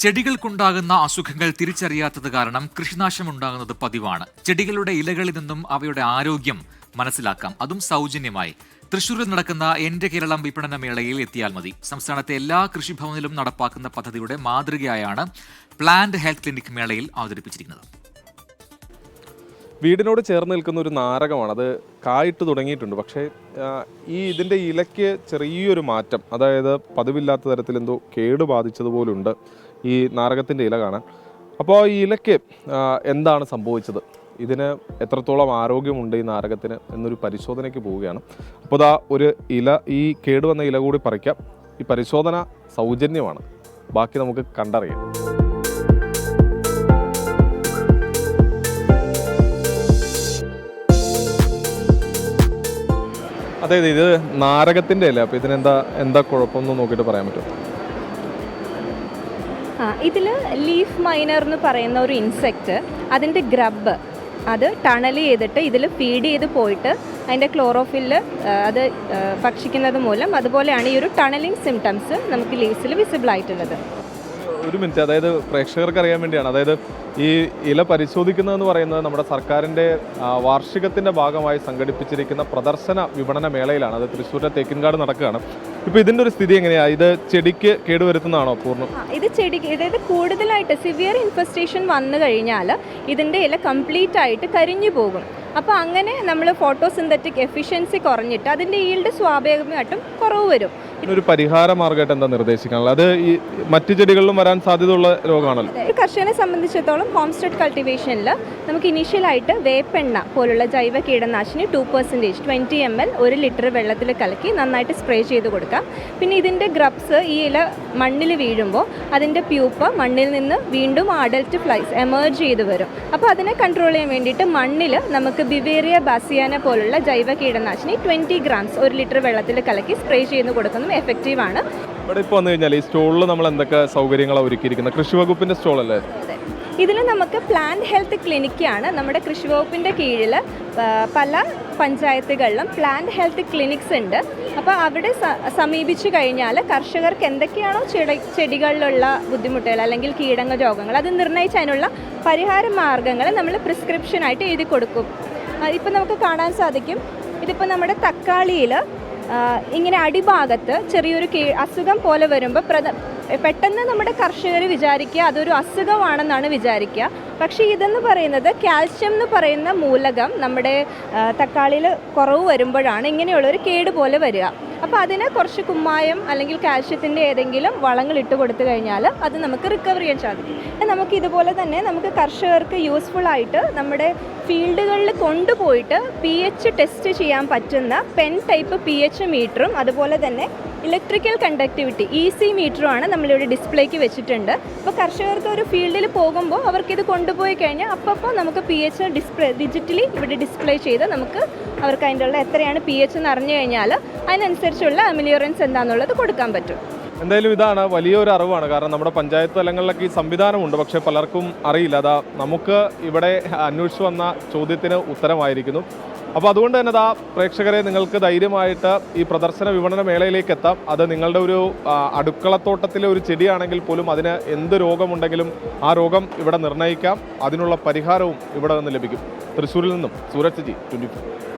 ചെടികൾക്കുണ്ടാകുന്ന അസുഖങ്ങൾ തിരിച്ചറിയാത്തത് കാരണം കൃഷിനാശമുണ്ടാകുന്നത് പതിവാണ്. ചെടികളുടെ ഇലകളിൽ നിന്നും അവയുടെ ആരോഗ്യം മനസ്സിലാക്കാം, അതും സൗജന്യമായി. തൃശൂരിൽ നടക്കുന്ന എന്റെ കേരളം വിപണന മേളയിൽ എത്തിയാൽ മതി. സംസ്ഥാനത്തെ എല്ലാ കൃഷിഭവനിലും നടപ്പാക്കുന്ന പദ്ധതിയുടെ മാതൃകയായാണ് പ്ലാന്റ് ഹെൽത്ത് ക്ലിനിക് മേളയിൽ അവതരിപ്പിച്ചിരിക്കുന്നത്. വീടിനോട് ചേർന്ന് നിൽക്കുന്ന ഒരു നാരകമാണ്. അത് കായിട്ട് തുടങ്ങിയിട്ടുണ്ട്. പക്ഷേ ഇതിൻ്റെ ഇലയ്ക്ക് ചെറിയൊരു മാറ്റം, അതായത് പതിവില്ലാത്ത തരത്തിൽ എന്തോ കേട് ബാധിച്ചതുപോലുണ്ട് ഈ നാരകത്തിൻ്റെ ഇല കാണാൻ. അപ്പോൾ ഈ ഇലയ്ക്ക് എന്താണ് സംഭവിച്ചത്, ഇതിന് എത്രത്തോളം ആരോഗ്യമുണ്ട് ഈ നാരകത്തിന് എന്നൊരു പരിശോധനയ്ക്ക് പോവുകയാണ്. അപ്പോൾ ഒരു ഇല, ഈ കേടുവന്ന ഇല കൂടി പറിക്കാം. ഈ പരിശോധന സൗജന്യമാണ്. ബാക്കി നമുക്ക് കണ്ടറിയാം. അതായത് ഇത് നാരകത്തിൻ്റെ അല്ലേ, അപ്പോൾ ഇതിനെന്താ കുഴപ്പമൊന്നും നോക്കിയിട്ട് പറയാൻ പറ്റും? ഇതിൽ ലീഫ് മൈനർ എന്ന് പറയുന്ന ഒരു ഇൻസെക്റ്റ്, അതിൻ്റെ ഗ്രബ് അത് ടണൽ ചെയ്തിട്ട് ഇതിൽ ഫീഡ് ചെയ്ത് പോയിട്ട് അതിൻ്റെ ക്ലോറോഫില്ല് അത് ഭക്ഷിക്കുന്നത് മൂലം അതുപോലെയാണ് ഈ ഒരു ടണലിങ് സിംറ്റംസ് നമുക്ക് ലീവ്സിൽ വിസിബിൾ ആയിട്ടുള്ളത്. ഒരു മിനിറ്റ്, അതായത് പ്രേക്ഷകർക്ക് അറിയാൻ വേണ്ടിയാണ്. അതായത് ഈ ഇല പരിശോധിക്കുന്നതെന്ന് പറയുന്നത് നമ്മുടെ സർക്കാരിൻ്റെ വാർഷികത്തിൻ്റെ ഭാഗമായി സംഘടിപ്പിച്ചിരിക്കുന്ന പ്രദർശന വിപണന മേളയിലാണ്. അത് തൃശ്ശൂരിലെ തേക്കിൻകാട് നടക്കുകയാണ്. ഇപ്പോൾ ഇതിൻ്റെ ഒരു സ്ഥിതി എങ്ങനെയാണ്? ഇത് ചെടിക്ക് കേടുവരുത്തുന്നതാണോ പൂർണ്ണം? ഇത് ചെടിക്ക്, അതായത് കൂടുതലായിട്ട് സിവിയർ ഇൻഫെസ്റ്റേഷൻ വന്നു കഴിഞ്ഞാൽ ഇതിൻ്റെ ഇല കംപ്ലീറ്റ് ആയിട്ട് കരിഞ്ഞു പോകും. അപ്പോൾ അങ്ങനെ നമ്മൾ ഫോട്ടോസിന്തറ്റിക് എഫിഷ്യൻസി കുറഞ്ഞിട്ട് അതിൻ്റെ ഈൽഡ് സ്വാഭാവികമായിട്ടും കുറവ് വരും. ഒരു പരിഹാര മാർഗമായിട്ട് എന്താ നിർദ്ദേശിക്കാനുള്ളത്? അത് ഈ മറ്റു ചെടികളിലും വരാൻ സാധ്യതയുള്ള രോഗമാണല്ലോ. ഒരു കർഷകനെ സംബന്ധിച്ചിടത്തോളം ഹോംസ്റ്റെഡ് കൾട്ടിവേഷനിൽ നമുക്ക് ഇനീഷ്യലായിട്ട് വേപ്പെണ്ണ പോലുള്ള ജൈവ കീടനാശിനി 2% 20 ml 1 ലിറ്റർ വെള്ളത്തിൽ കലക്കി നന്നായിട്ട് സ്പ്രേ ചെയ്ത് കൊടുക്കാം. പിന്നെ ഇതിൻ്റെ ഗ്രബ്സ് ഈ ഇല മണ്ണിൽ വീഴുമ്പോൾ അതിൻ്റെ പ്യൂപ്പ മണ്ണിൽ നിന്ന് വീണ്ടും അഡൽറ്റ് ഫ്ലൈസ് എമേർജ് ചെയ്ത് വരും. അപ്പോൾ അതിനെ കൺട്രോൾ ചെയ്യാൻ വേണ്ടിയിട്ട് മണ്ണിൽ നമുക്ക് ബിവേറിയ ബാസിയാന പോലുള്ള ജൈവ കീടനാശിനി 20 grams 1 ലിറ്റർ വെള്ളത്തിൽ കലക്കി സ്പ്രേ ചെയ്ത് കൊടുക്കുന്നതും എഫക്റ്റീവാണ്. ഇവിടെ ഇപ്പോൾ വന്നു കഴിഞ്ഞാൽ ഈ സ്റ്റോളിൽ നമ്മൾ എന്തൊക്കെ സൗകര്യങ്ങളാണ് ഒരുക്കിയിരിക്കുന്നത്? കൃഷി വകുപ്പിൻ്റെ സ്റ്റോളല്ലേ? ഇതിൽ നമുക്ക് പ്ലാന്റ് ഹെൽത്ത് ക്ലിനിക്കാണ്. നമ്മുടെ കൃഷി വകുപ്പിൻ്റെ കീഴിൽ പല പഞ്ചായത്തുകളിലും പ്ലാന്റ് ഹെൽത്ത് ക്ലിനിക്സ് ഉണ്ട്. അപ്പോൾ അവിടെ സമീപിച്ചു കഴിഞ്ഞാൽ കർഷകർക്ക് എന്തൊക്കെയാണോ ചെടികളിലുള്ള ബുദ്ധിമുട്ടുകൾ അല്ലെങ്കിൽ കീടങ്ങൾ രോഗങ്ങൾ അത് നിർണ്ണയിച്ച് അതിനുള്ള പരിഹാര മാർഗ്ഗങ്ങൾ നമ്മൾ പ്രിസ്ക്രിപ്ഷനായിട്ട് എഴുതി കൊടുക്കും. ഇപ്പം നമുക്ക് കാണാൻ സാധിക്കും, ഇതിപ്പോൾ നമ്മുടെ തക്കാളിയിൽ ഇങ്ങനെ അടിഭാഗത്ത് ചെറിയൊരു അസുഖം പോലെ വരുമ്പോൾ പെട്ടെന്ന് നമ്മുടെ കർഷകർ വിചാരിക്കുക അതൊരു അസുഖമാണെന്നാണ് വിചാരിക്കുക. പക്ഷേ ഇതെന്ന് പറയുന്നത് കാൽഷ്യം എന്ന് പറയുന്ന മൂലകം നമ്മുടെ തക്കാളിയിൽ കുറവ് വരുമ്പോഴാണ് ഇങ്ങനെയുള്ളൊരു കേട് പോലെ വരിക. അപ്പോൾ അതിന് കുറച്ച് കുമ്മായം അല്ലെങ്കിൽ കാൽഷ്യത്തിൻ്റെ ഏതെങ്കിലും വളങ്ങൾ ഇട്ട് കൊടുത്തു കഴിഞ്ഞാൽ അത് നമുക്ക് റിക്കവർ ചെയ്യാൻ സാധിക്കും. നമുക്ക് ഇതുപോലെ തന്നെ നമുക്ക് കർഷകർക്ക് യൂസ്ഫുള്ളായിട്ട് നമ്മുടെ ഫീൽഡുകളിൽ കൊണ്ടുപോയിട്ട് pH ടെസ്റ്റ് ചെയ്യാൻ പറ്റുന്ന പെൻ ടൈപ്പ് pH മീറ്ററും അതുപോലെ തന്നെ ഇലക്ട്രിക്കൽ കണ്ടക്ടിവിറ്റി EC മീറ്ററുമാണ് നമ്മളിവിടെ ഡിസ്പ്ലേക്ക് വെച്ചിട്ടുണ്ട്. അപ്പോൾ കർഷകർക്ക് ഒരു ഫീൽഡിൽ പോകുമ്പോൾ അവർക്കിത് കൊണ്ടുപോയി കഴിഞ്ഞാൽ അപ്പോൾ നമുക്ക് pH ഡിജിറ്റലി ഇവിടെ ഡിസ്പ്ലേ ചെയ്ത് നമുക്ക് അവർക്ക് അതിൻ്റെ ഉള്ള എത്രയാണ് pH എന്ന് അറിഞ്ഞു കഴിഞ്ഞാൽ അതിനനുസരിച്ചുള്ള അമിലിയോറൻസ് എന്താണെന്നുള്ളത് കൊടുക്കാൻ പറ്റും. എന്തായാലും ഇതാണ് വലിയൊരു അറിവാണ്. കാരണം നമ്മുടെ പഞ്ചായത്ത് തലങ്ങളിലൊക്കെ ഈ സംവിധാനമുണ്ട്, പക്ഷേ പലർക്കും അറിയില്ല. അതാ നമുക്ക് ഇവിടെ അന്വേഷിച്ചു വന്ന ചോദ്യത്തിന് ഉത്തരമായിരിക്കുന്നു. അപ്പോൾ അതുകൊണ്ട് തന്നെ പ്രേക്ഷകരെ, നിങ്ങൾക്ക് ധൈര്യമായിട്ട് ഈ പ്രദർശന വിപണന മേളയിലേക്ക് എത്താം. അത് നിങ്ങളുടെ ഒരു അടുക്കളത്തോട്ടത്തിലെ ഒരു ചെടിയാണെങ്കിൽ പോലും അതിന് എന്ത് രോഗമുണ്ടെങ്കിലും ആ രോഗം ഇവിടെ നിർണ്ണയിക്കാം. അതിനുള്ള പരിഹാരവും ഇവിടെ നിന്ന് ലഭിക്കും. തൃശ്ശൂരിൽ നിന്നും സൂരജ് ജി, 24.